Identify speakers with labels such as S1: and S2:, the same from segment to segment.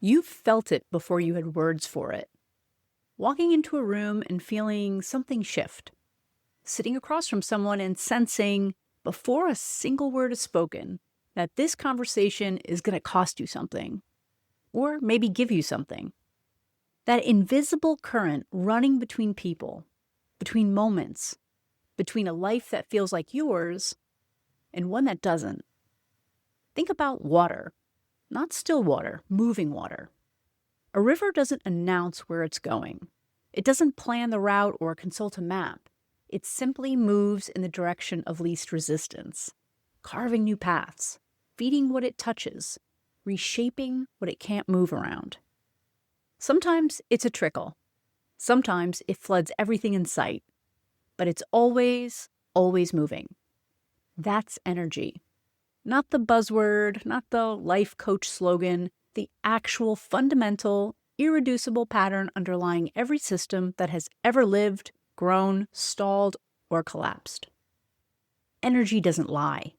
S1: You felt it before you had words for it. Walking into a room and feeling something shift. Sitting across from someone and sensing, before a single word is spoken, that this conversation is going to cost you something. Or maybe give you something. That invisible current running between people, between moments, between a life that feels like yours and one that doesn't. Think about water. Not still water, moving water. A river doesn't announce where it's going. It doesn't plan the route or consult a map. It simply moves in the direction of least resistance, carving new paths, feeding what it touches, reshaping what it can't move around. Sometimes it's a trickle. Sometimes it floods everything in sight. But it's always, always moving. That's energy. Not the buzzword, not the life coach slogan, the actual fundamental, irreducible pattern underlying every system that has ever lived, grown, stalled, or collapsed. Energy doesn't lie.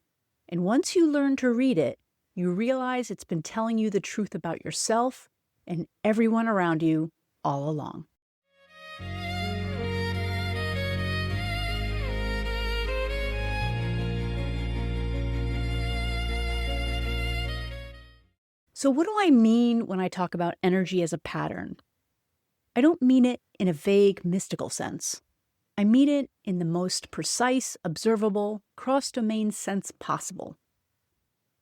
S1: And once you learn to read it, you realize it's been telling you the truth about yourself and everyone around you all along. So what do I mean when I talk about energy as a pattern? I don't mean it in a vague, mystical sense. I mean it in the most precise, observable, cross-domain sense possible.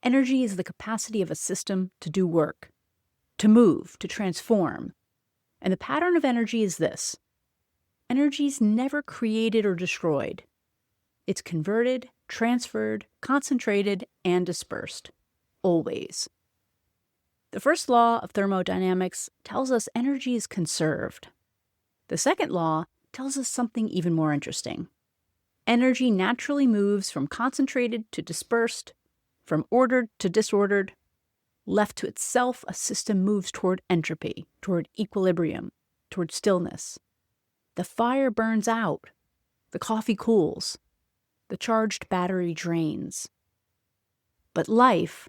S1: Energy is the capacity of a system to do work, to move, to transform. And the pattern of energy is this. Energy is never created or destroyed. It's converted, transferred, concentrated, and dispersed. Always. The first law of thermodynamics tells us energy is conserved. The second law tells us something even more interesting. Energy naturally moves from concentrated to dispersed, from ordered to disordered. Left to itself, a system moves toward entropy, toward equilibrium, toward stillness. The fire burns out. The coffee cools. The charged battery drains. But life,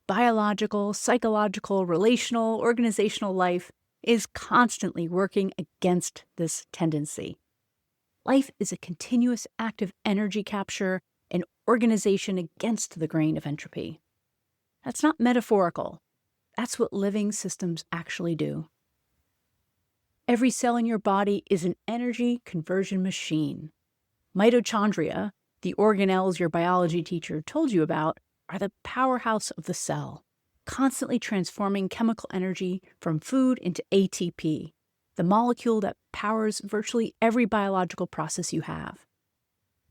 S1: biological, psychological, relational, organizational life, is constantly working against this tendency. Life is a continuous active energy capture and organization against the grain of entropy. That's not metaphorical. That's what living systems actually do. Every cell in your body is an energy conversion machine. Mitochondria, the organelles your biology teacher told you about, are the powerhouse of the cell, constantly transforming chemical energy from food into ATP, the molecule that powers virtually every biological process you have.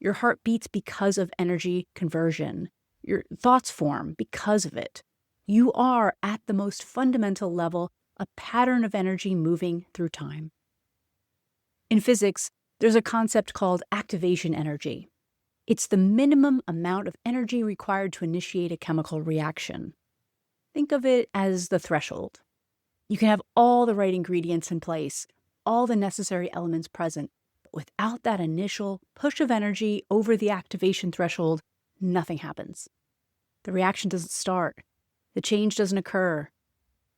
S1: Your heart beats because of energy conversion. Your thoughts form because of it. You are, at the most fundamental level, a pattern of energy moving through time. In physics, there's a concept called activation energy. It's the minimum amount of energy required to initiate a chemical reaction. Think of it as the threshold. You can have all the right ingredients in place, all the necessary elements present, but without that initial push of energy over the activation threshold, nothing happens. The reaction doesn't start. The change doesn't occur.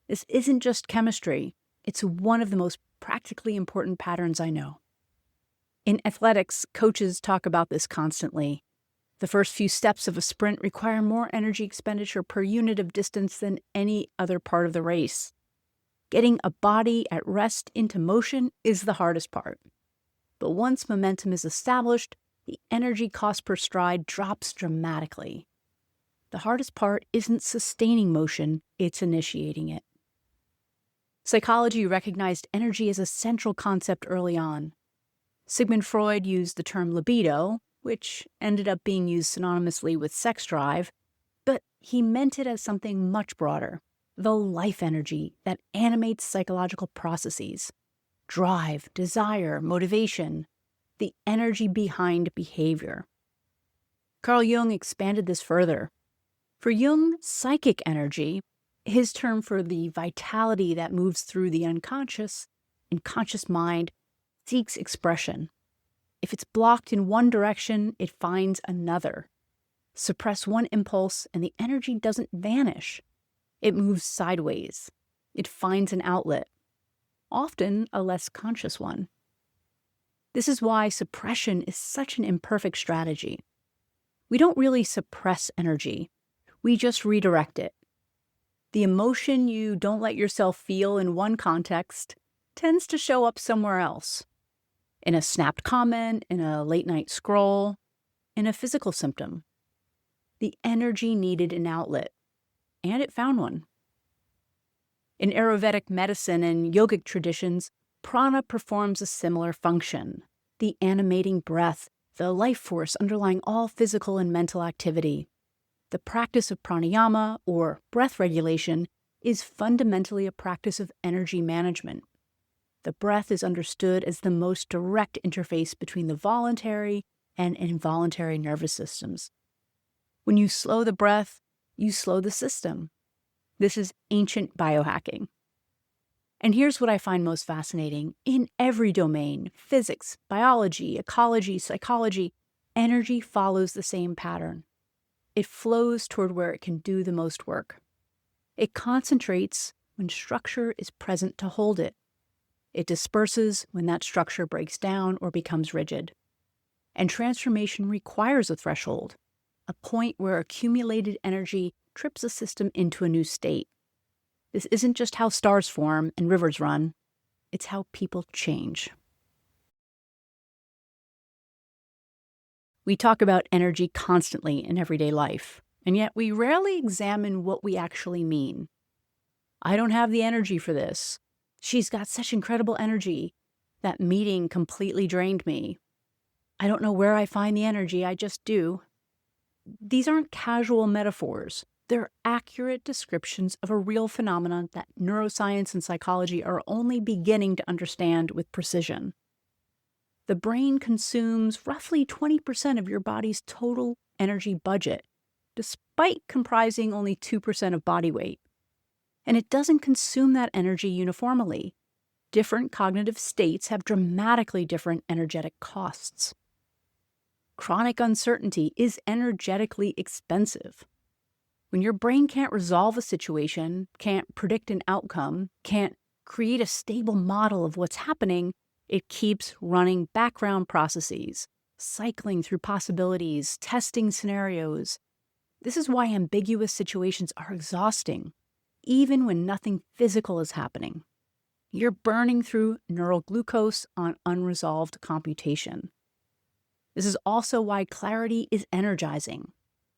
S1: This isn't just chemistry. It's one of the most practically important patterns I know. In athletics, coaches talk about this constantly. The first few steps of a sprint require more energy expenditure per unit of distance than any other part of the race. Getting a body at rest into motion is the hardest part. But once momentum is established, the energy cost per stride drops dramatically. The hardest part isn't sustaining motion, it's initiating it. Psychology recognized energy as a central concept early on. Sigmund Freud used the term libido, which ended up being used synonymously with sex drive, but he meant it as something much broader, the life energy that animates psychological processes, drive, desire, motivation, the energy behind behavior. Carl Jung expanded this further. For Jung, psychic energy, his term for the vitality that moves through the unconscious and conscious mind, seeks expression. If it's blocked in one direction, it finds another. Suppress one impulse and the energy doesn't vanish. It moves sideways. It finds an outlet, often a less conscious one. This is why suppression is such an imperfect strategy. We don't really suppress energy. We just redirect it. The emotion you don't let yourself feel in one context tends to show up somewhere else. In a snapped comment, in a late-night scroll, in a physical symptom. The energy needed an outlet, and it found one. In Ayurvedic medicine and yogic traditions, prana performs a similar function, the animating breath, the life force underlying all physical and mental activity. The practice of pranayama, or breath regulation, is fundamentally a practice of energy management. The breath is understood as the most direct interface between the voluntary and involuntary nervous systems. When you slow the breath, you slow the system. This is ancient biohacking. And here's what I find most fascinating. In every domain, physics, biology, ecology, psychology, energy follows the same pattern. It flows toward where it can do the most work. It concentrates when structure is present to hold it. It disperses when that structure breaks down or becomes rigid. And transformation requires a threshold, a point where accumulated energy trips a system into a new state. This isn't just how stars form and rivers run, it's how people change. We talk about energy constantly in everyday life, and yet we rarely examine what we actually mean. I don't have the energy for this. She's got such incredible energy. That meeting completely drained me. I don't know where I find the energy, I just do. These aren't casual metaphors. They're accurate descriptions of a real phenomenon that neuroscience and psychology are only beginning to understand with precision. The brain consumes roughly 20% of your body's total energy budget, despite comprising only 2% of body weight. And it doesn't consume that energy uniformly. Different cognitive states have dramatically different energetic costs. Chronic uncertainty is energetically expensive. When your brain can't resolve a situation, can't predict an outcome, can't create a stable model of what's happening, it keeps running background processes, cycling through possibilities, testing scenarios. This is why ambiguous situations are exhausting, even when nothing physical is happening. You're burning through neural glucose on unresolved computation. This is also why clarity is energizing.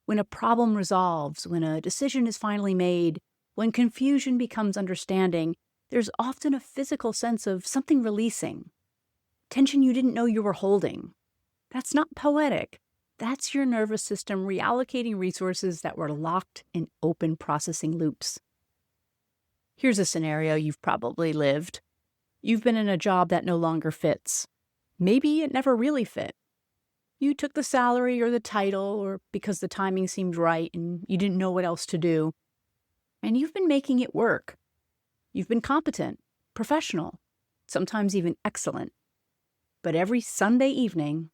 S1: When a problem resolves, when a decision is finally made, when confusion becomes understanding, there's often a physical sense of something releasing. Tension you didn't know you were holding. That's not poetic. That's your nervous system reallocating resources that were locked in open processing loops. Here's a scenario you've probably lived. You've been in a job that no longer fits. Maybe it never really fit. You took the salary or the title, or because the timing seemed right and you didn't know what else to do. And you've been making it work. You've been competent, professional, sometimes even excellent. But every Sunday evening,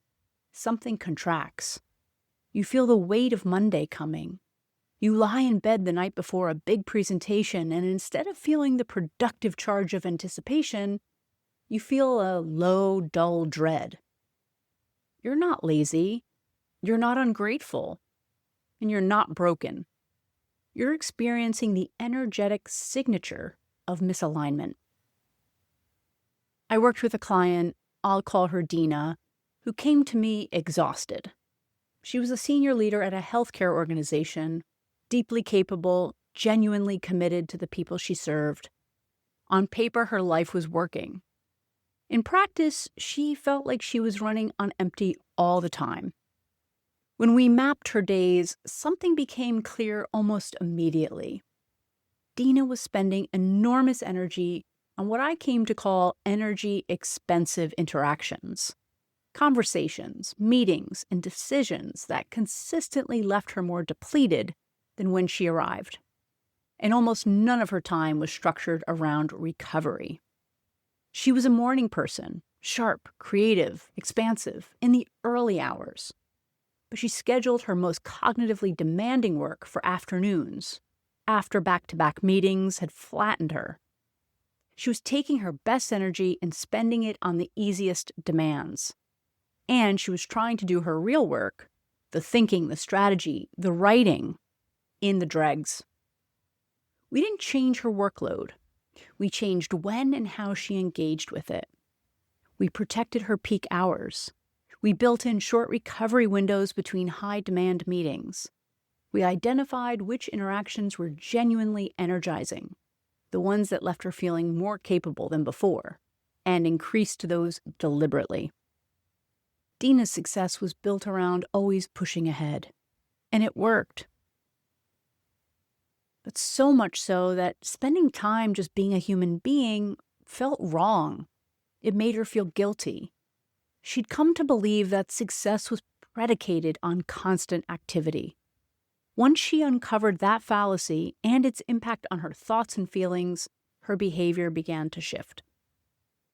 S1: something contracts. You feel the weight of Monday coming. You lie in bed the night before a big presentation, and instead of feeling the productive charge of anticipation, you feel a low, dull dread. You're not lazy, you're not ungrateful, and you're not broken. You're experiencing the energetic signature of misalignment. I worked with a client, I'll call her Dina, who came to me exhausted. She was a senior leader at a healthcare organization, deeply capable, genuinely committed to the people she served. On paper, her life was working. In practice, she felt like she was running on empty all the time. When we mapped her days, something became clear almost immediately. Dina was spending enormous energy on what I came to call energy-expensive interactions. Conversations, meetings, and decisions that consistently left her more depleted than when she arrived. And almost none of her time was structured around recovery. She was a morning person, sharp, creative, expansive, in the early hours. But she scheduled her most cognitively demanding work for afternoons, after back-to-back meetings had flattened her. She was taking her best energy and spending it on the easiest demands. And she was trying to do her real work, the thinking, the strategy, the writing, in the dregs. We didn't change her workload. We changed when and how she engaged with it. We protected her peak hours. We built in short recovery windows between high-demand meetings. We identified which interactions were genuinely energizing, the ones that left her feeling more capable than before, and increased those deliberately. Dina's success was built around always pushing ahead, and it worked. But so much so that spending time just being a human being felt wrong. It made her feel guilty. She'd come to believe that success was predicated on constant activity. Once she uncovered that fallacy and its impact on her thoughts and feelings, her behavior began to shift.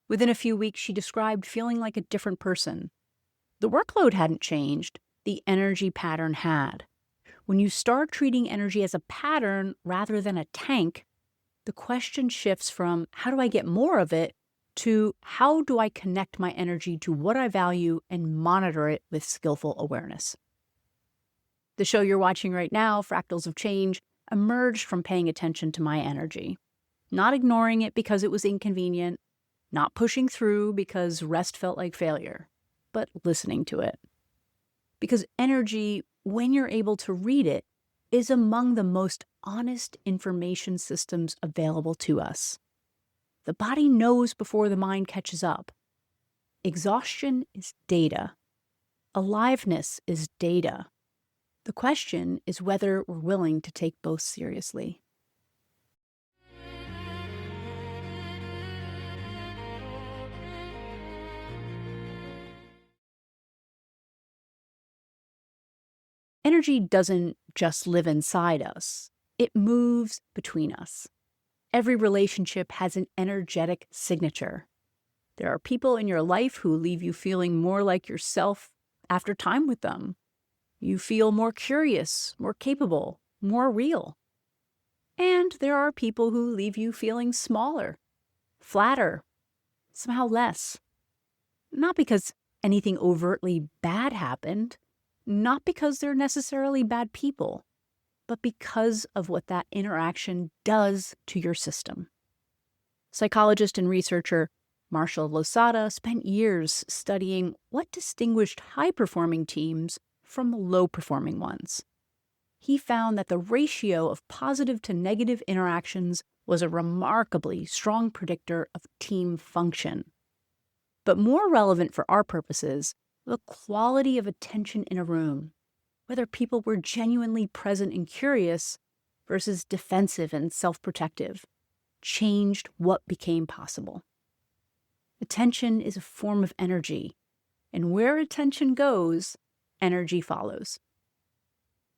S1: Within a few weeks, she described feeling like a different person. The workload hadn't changed, the energy pattern had. When you start treating energy as a pattern rather than a tank, the question shifts from how do I get more of it to how do I connect my energy to what I value and monitor it with skillful awareness. The show you're watching right now, Fractals of Change, emerged from paying attention to my energy. Not ignoring it because it was inconvenient, not pushing through because rest felt like failure, but listening to it. Because energy, when you're able to read it, is among the most honest information systems available to us. The body knows before the mind catches up. Exhaustion is data. Aliveness is data. The question is whether we're willing to take both seriously. Energy doesn't just live inside us. It moves between us. Every relationship has an energetic signature. There are people in your life who leave you feeling more like yourself after time with them. You feel more curious, more capable, more real. And there are people who leave you feeling smaller, flatter, somehow less. Not because anything overtly bad happened, not because they're necessarily bad people, but because of what that interaction does to your system. Psychologist and researcher Marshall Losada spent years studying what distinguished high-performing teams from low-performing ones. He found that the ratio of positive to negative interactions was a remarkably strong predictor of team function. But more relevant for our purposes, the quality of attention in a room, whether people were genuinely present and curious versus defensive and self-protective, changed what became possible. Attention is a form of energy, and where attention goes, energy follows.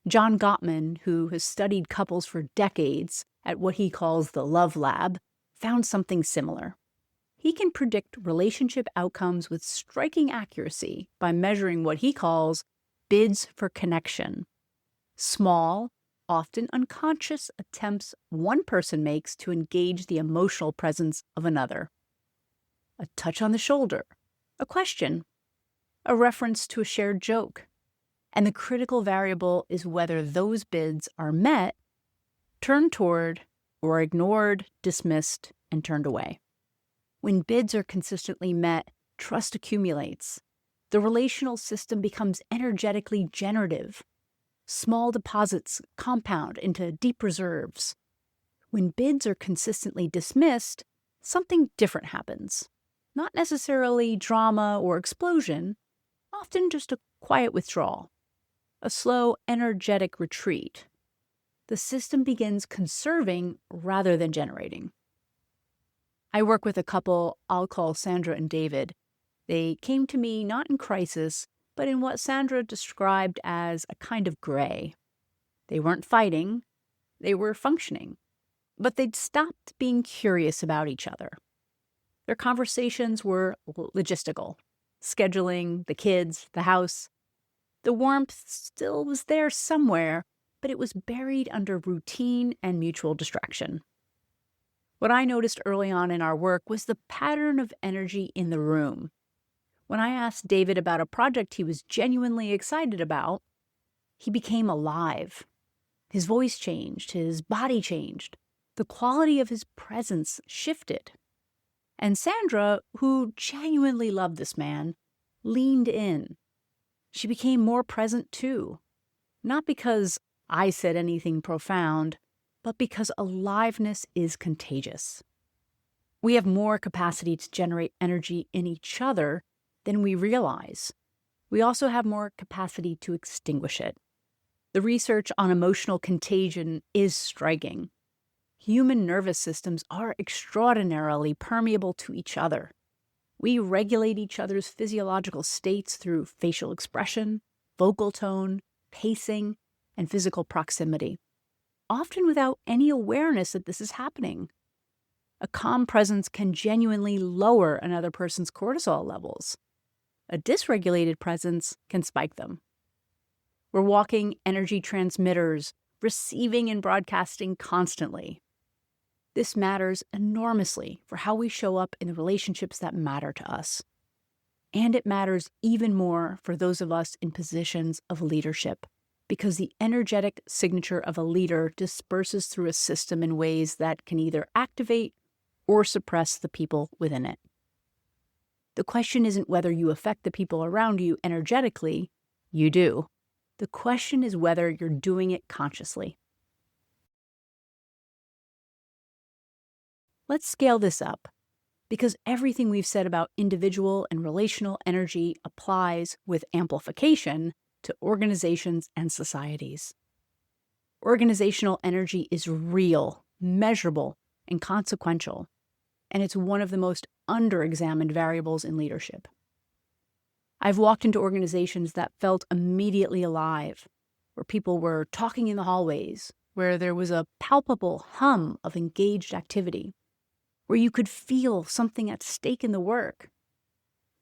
S1: John Gottman, who has studied couples for decades at what he calls the Love Lab, found something similar. He can predict relationship outcomes with striking accuracy by measuring what he calls bids for connection. Small, often unconscious attempts one person makes to engage the emotional presence of another. A touch on the shoulder, a question, a reference to a shared joke. And the critical variable is whether those bids are met, turned toward, or ignored, dismissed, and turned away. When bids are consistently met, trust accumulates. The relational system becomes energetically generative. Small deposits compound into deep reserves. When bids are consistently dismissed, something different happens. Not necessarily drama or explosion, often just a quiet withdrawal. A slow, energetic retreat. The system begins conserving rather than generating. I work with a couple I'll call Sandra and David. They came to me not in crisis, but in what Sandra described as a kind of gray. They weren't fighting, they were functioning, but they'd stopped being curious about each other. Their conversations were logistical, scheduling, the kids, the house. The warmth still was there somewhere, but it was buried under routine and mutual distraction. What I noticed early on in our work was the pattern of energy in the room. When I asked David about a project he was genuinely excited about, he became alive. His voice changed, his body changed. The quality of his presence shifted. And Sandra, who genuinely loved this man, leaned in. She became more present too. Not because I said anything profound, but because aliveness is contagious. We have more capacity to generate energy in each other than we realize. We also have more capacity to extinguish it. The research on emotional contagion is striking. Human nervous systems are extraordinarily permeable to each other. We regulate each other's physiological states through facial expression, vocal tone, pacing, and physical proximity, often without any awareness that this is happening. A calm presence can genuinely lower another person's cortisol levels. A dysregulated presence can spike them. We're walking energy transmitters, receiving and broadcasting constantly. This matters enormously for how we show up in the relationships that matter to us. And it matters even more for those of us in positions of leadership, because the energetic signature of a leader disperses through a system in ways that can either activate or suppress the people within it. The question isn't whether you affect the people around you energetically. You do. The question is whether you're doing it consciously. Let's scale this up, because everything we've said about individual and relational energy applies with amplification to organizations and societies. Organizational energy is real, measurable, and consequential, and it's one of the most underexamined variables in leadership. I've walked into organizations that felt immediately alive, where people were talking in the hallways, where there was a palpable hum of engaged activity, where you could feel something at stake in the work.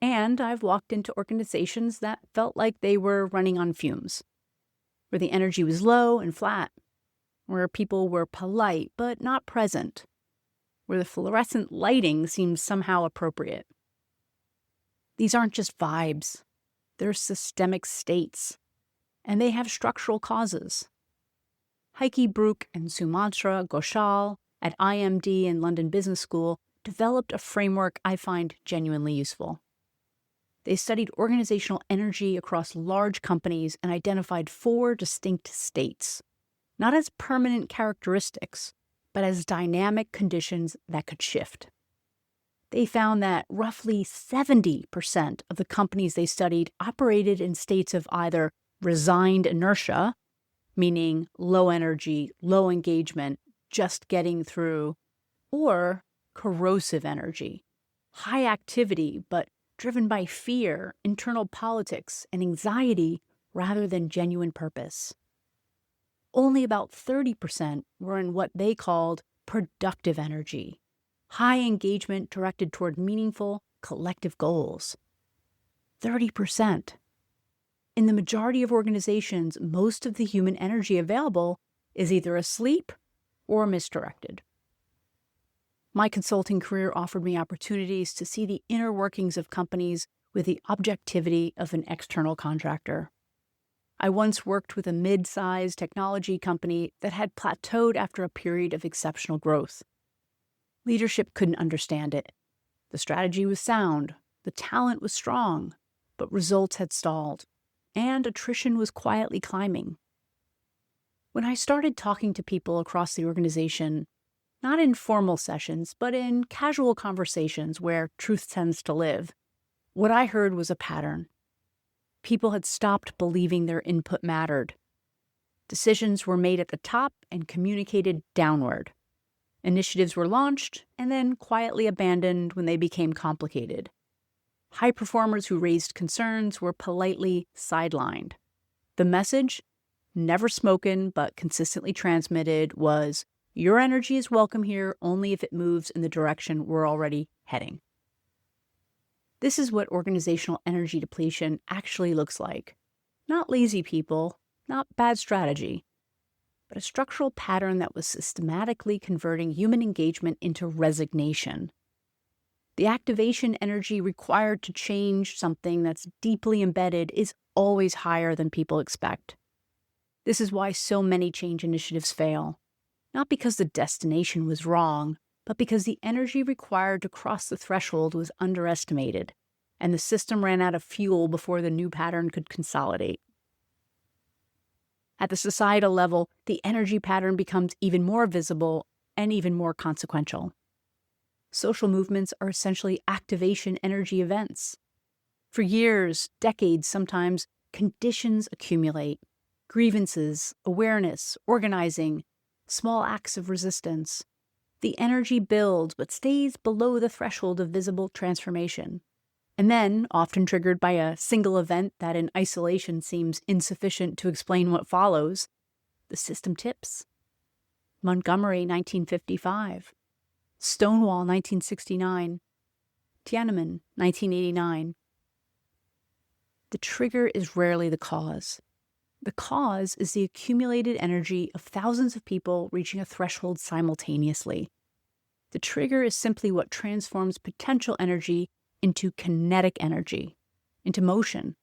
S1: And I've walked into organizations that felt like they were running on fumes, where the energy was low and flat, where people were polite but not present, where the fluorescent lighting seemed somehow appropriate. These aren't just vibes. They're systemic states, and they have structural causes. Heike Brook and Sumantra Ghoshal at IMD and London Business School developed a framework I find genuinely useful. They studied organizational energy across large companies and identified 4 distinct states, not as permanent characteristics, but as dynamic conditions that could shift. They found that roughly 70% of the companies they studied operated in states of either resigned inertia, meaning low energy, low engagement, just getting through, or corrosive energy, high activity, but driven by fear, internal politics, and anxiety rather than genuine purpose. Only about 30% were in what they called productive energy, high engagement directed toward meaningful collective goals. 30%. In the majority of organizations, most of the human energy available is either asleep or misdirected. My consulting career offered me opportunities to see the inner workings of companies with the objectivity of an external contractor. I once worked with a mid-sized technology company that had plateaued after a period of exceptional growth. Leadership couldn't understand it. The strategy was sound, the talent was strong, but results had stalled, and attrition was quietly climbing. When I started talking to people across the organization, not in formal sessions, but in casual conversations where truth tends to live, what I heard was a pattern. People had stopped believing their input mattered. Decisions were made at the top and communicated downward. Initiatives were launched and then quietly abandoned when they became complicated. High performers who raised concerns were politely sidelined. The message, never spoken but consistently transmitted, was, "Your energy is welcome here only if it moves in the direction we're already heading." This is what organizational energy depletion actually looks like. Not lazy people, not bad strategy, but a structural pattern that was systematically converting human engagement into resignation. The activation energy required to change something that's deeply embedded is always higher than people expect. This is why so many change initiatives fail. Not because the destination was wrong, but because the energy required to cross the threshold was underestimated, and the system ran out of fuel before the new pattern could consolidate. At the societal level, the energy pattern becomes even more visible and even more consequential. Social movements are essentially activation energy events. For years, decades sometimes, conditions accumulate. Grievances, awareness, organizing, small acts of resistance. The energy builds but stays below the threshold of visible transformation. And then, often triggered by a single event that in isolation seems insufficient to explain what follows, the system tips. Montgomery, 1955. Stonewall, 1969. Tiananmen, 1989. The trigger is rarely the cause. The cause is the accumulated energy of thousands of people reaching a threshold simultaneously. The trigger is simply what transforms potential energy into kinetic energy, into motion.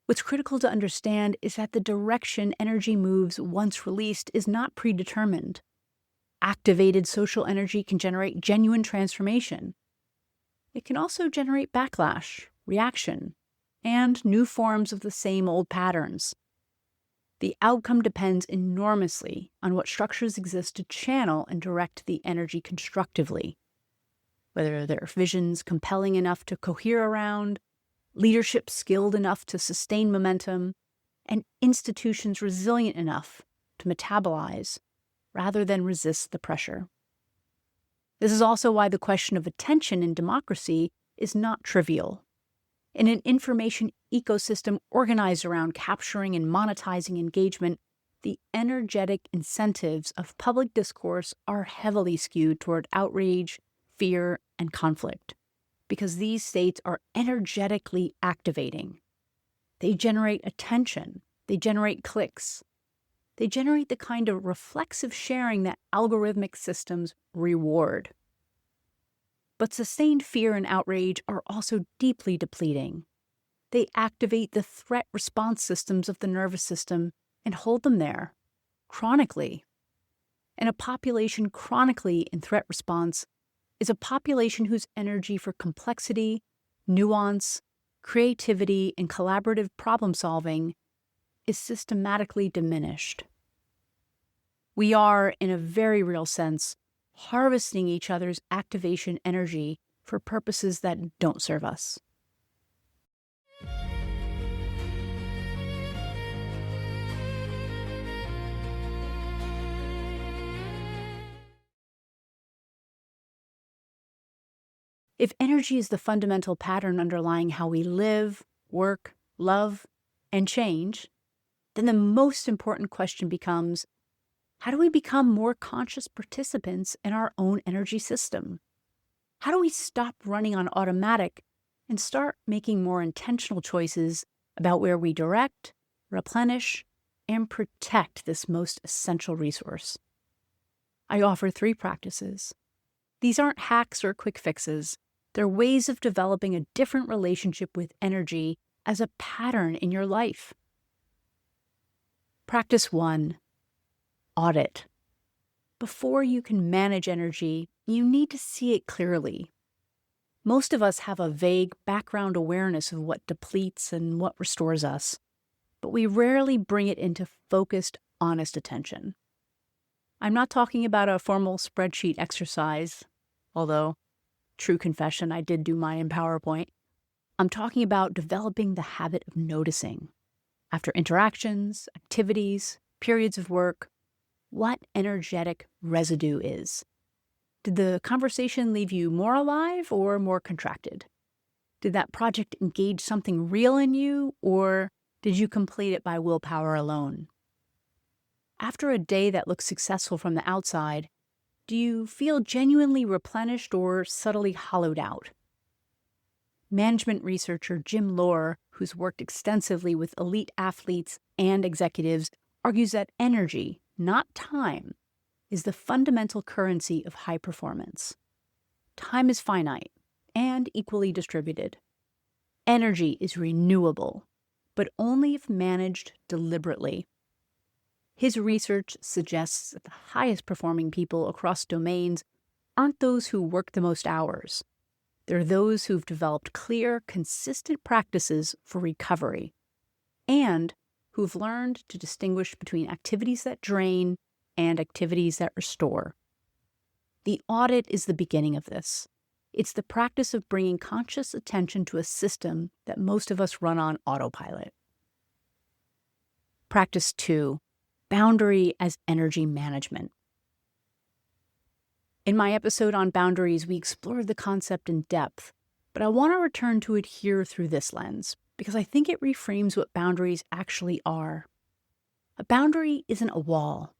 S1: What's critical to understand is that the direction energy moves once released is not predetermined. Activated social energy can generate genuine transformation. It can also generate backlash, reaction, and new forms of the same old patterns. The outcome depends enormously on what structures exist to channel and direct the energy constructively. Whether there are visions compelling enough to cohere around, leadership skilled enough to sustain momentum, and institutions resilient enough to metabolize rather than resist the pressure. This is also why the question of attention in democracy is not trivial. In an information ecosystem organized around capturing and monetizing engagement, the energetic incentives of public discourse are heavily skewed toward outrage, fear, and conflict, because these states are energetically activating. They generate attention, they generate clicks, they generate the kind of reflexive sharing that algorithmic systems reward. But sustained fear and outrage are also deeply depleting. They activate the threat response systems of the nervous system and hold them there, chronically. And a population chronically in threat response is a population whose energy for complexity, nuance, creativity, and collaborative problem solving is systematically diminished. We are, in a very real sense, harvesting each other's activation energy for purposes that don't serve us. If energy is the fundamental pattern underlying how we live, work, love, and change, then the most important question becomes, how do we become more conscious participants in our own energy system? How do we stop running on automatic and start making more intentional choices about where we direct, replenish, and protect this most essential resource? I offer 3 practices. These aren't hacks or quick fixes. They're ways of developing a different relationship with energy as a pattern in your life. Practice 1. Audit. Before you can manage energy, you need to see it clearly. Most of us have a vague background awareness of what depletes and what restores us, but we rarely bring it into focused, honest attention. I'm not talking about a formal spreadsheet exercise, although, true confession, I did do mine in PowerPoint. I'm talking about developing the habit of noticing. After interactions, activities, periods of work, what energetic residue is. Did the conversation leave you more alive or more contracted? Did that project engage something real in you, or did you complete it by willpower alone? After a day that looks successful from the outside, do you feel genuinely replenished or subtly hollowed out? Management researcher Jim Lohr, who's worked extensively with elite athletes and executives, argues that energy, not time, is the fundamental currency of high performance. Time is finite and equally distributed. Energy is renewable, but only if managed deliberately. His research suggests that the highest performing people across domains aren't those who work the most hours. They're those who've developed clear, consistent practices for recovery and who've learned to distinguish between activities that drain and activities that restore. The audit is the beginning of this. It's the practice of bringing conscious attention to a system that most of us run on autopilot. Practice 2, boundary as energy management. In my episode on boundaries, we explored the concept in depth, but I want to return to it here through this lens because I think it reframes what boundaries actually are. A boundary isn't a wall.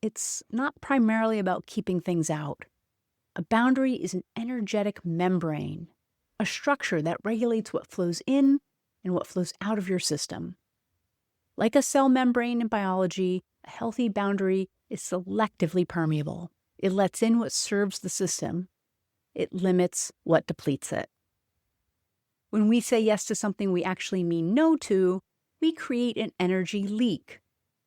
S1: It's not primarily about keeping things out. A boundary is an energetic membrane, a structure that regulates what flows in and what flows out of your system. Like a cell membrane in biology, a healthy boundary is selectively permeable. It lets in what serves the system. It limits what depletes it. When we say yes to something we actually mean no to, we create an energy leak.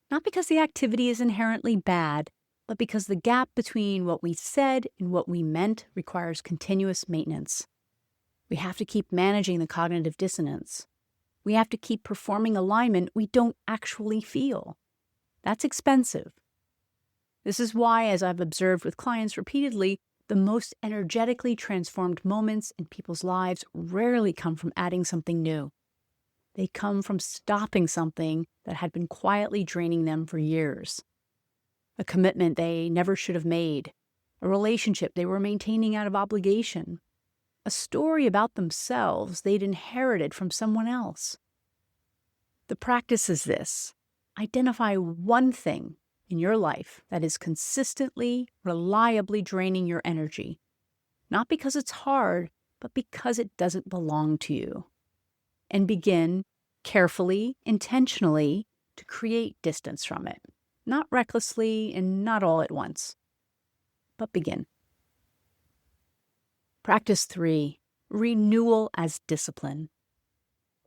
S1: Not because the activity is inherently bad, but because the gap between what we said and what we meant requires continuous maintenance. We have to keep managing the cognitive dissonance. We have to keep performing alignment we don't actually feel. That's expensive. This is why, as I've observed with clients repeatedly, the most energetically transformed moments in people's lives rarely come from adding something new. They come from stopping something that had been quietly draining them for years. A commitment they never should have made, a relationship they were maintaining out of obligation, a story about themselves they'd inherited from someone else. The practice is this: identify one thing in your life that is consistently, reliably draining your energy, not because it's hard, but because it doesn't belong to you. And begin, carefully, intentionally, to create distance from it. Not recklessly and not all at once, but begin. Practice 3, renewal as discipline.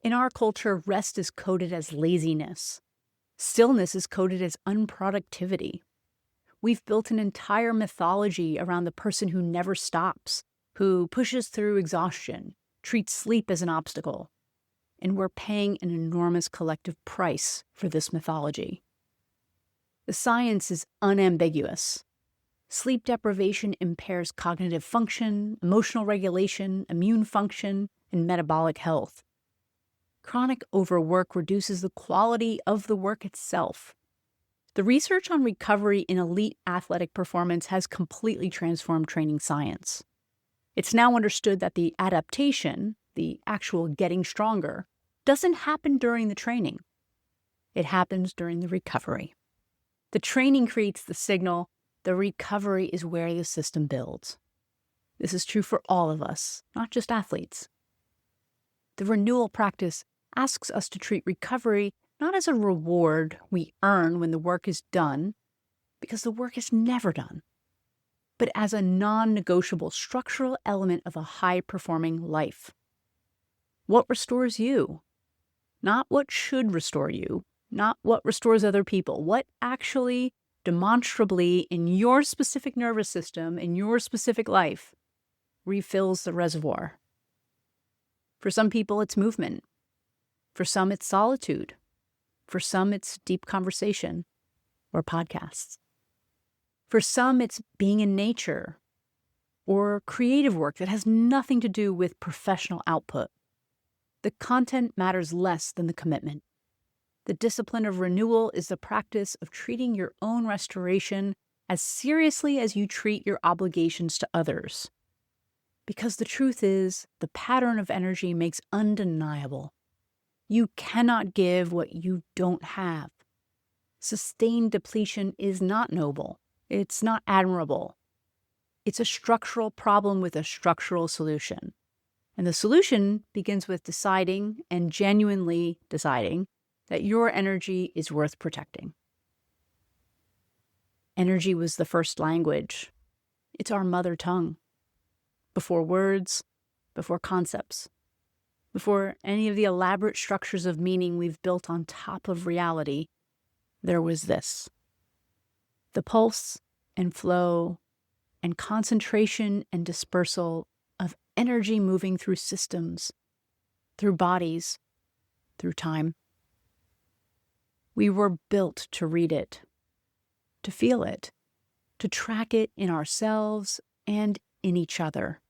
S1: In our culture, rest is coded as laziness. Stillness is coded as unproductivity. We've built an entire mythology around the person who never stops, who pushes through exhaustion, treats sleep as an obstacle. And we're paying an enormous collective price for this mythology. The science is unambiguous. Sleep deprivation impairs cognitive function, emotional regulation, immune function, and metabolic health. Chronic overwork reduces the quality of the work itself. The research on recovery in elite athletic performance has completely transformed training science. It's now understood that the adaptation, the actual getting stronger, doesn't happen during the training. It happens during the recovery. The training creates the signal. The recovery is where the system builds. This is true for all of us, not just athletes. The renewal practice asks us to treat recovery not as a reward we earn when the work is done, because the work is never done, but as a non-negotiable structural element of a high-performing life. What restores you? Not what should restore you, not what restores other people. What actually, demonstrably, in your specific nervous system, in your specific life, refills the reservoir. For some people, it's movement. For some, it's solitude. For some, it's deep conversation or podcasts. For some, it's being in nature or creative work that has nothing to do with professional output. The content matters less than the commitment. The discipline of renewal is the practice of treating your own restoration as seriously as you treat your obligations to others. Because the truth is, the pattern of energy makes undeniable. You cannot give what you don't have. Sustained depletion is not noble. It's not admirable. It's a structural problem with a structural solution. And the solution begins with deciding, and genuinely deciding, that your energy is worth protecting. Energy was the first language. It's our mother tongue. Before words, before concepts, before any of the elaborate structures of meaning we've built on top of reality, there was this. The pulse and flow and concentration and dispersal of energy moving through systems, through bodies, through time. We were built to read it, to feel it, to track it in ourselves and in each other.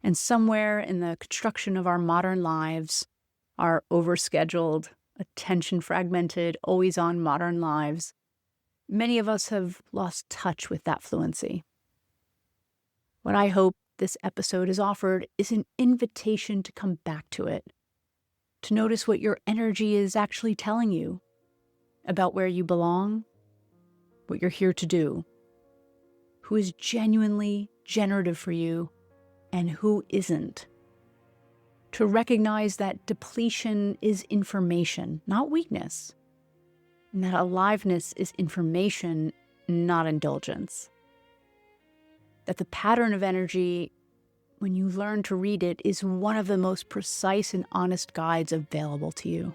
S1: And somewhere in the construction of our modern lives, our overscheduled, attention-fragmented, always-on modern lives, many of us have lost touch with that fluency. What I hope this episode has offered is an invitation to come back to it, to notice what your energy is actually telling you about where you belong, what you're here to do, who is genuinely generative for you, and who isn't. To recognize that depletion is information, not weakness, and that aliveness is information, not indulgence. That the pattern of energy, when you learn to read it, is one of the most precise and honest guides available to you.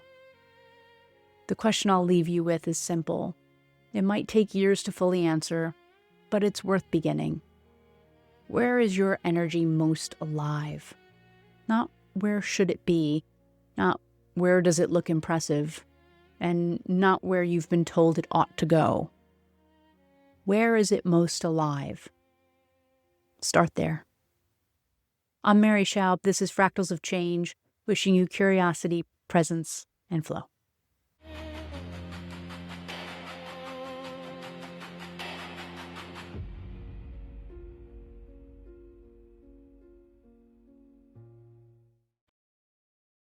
S1: The question I'll leave you with is simple. It might take years to fully answer, but it's worth beginning. Where is your energy most alive? Not where should it be, not where does it look impressive, and not where you've been told it ought to go. Where is it most alive? Start there. I'm Mary Schaub. This is Fractals of Change, wishing you curiosity, presence, and flow.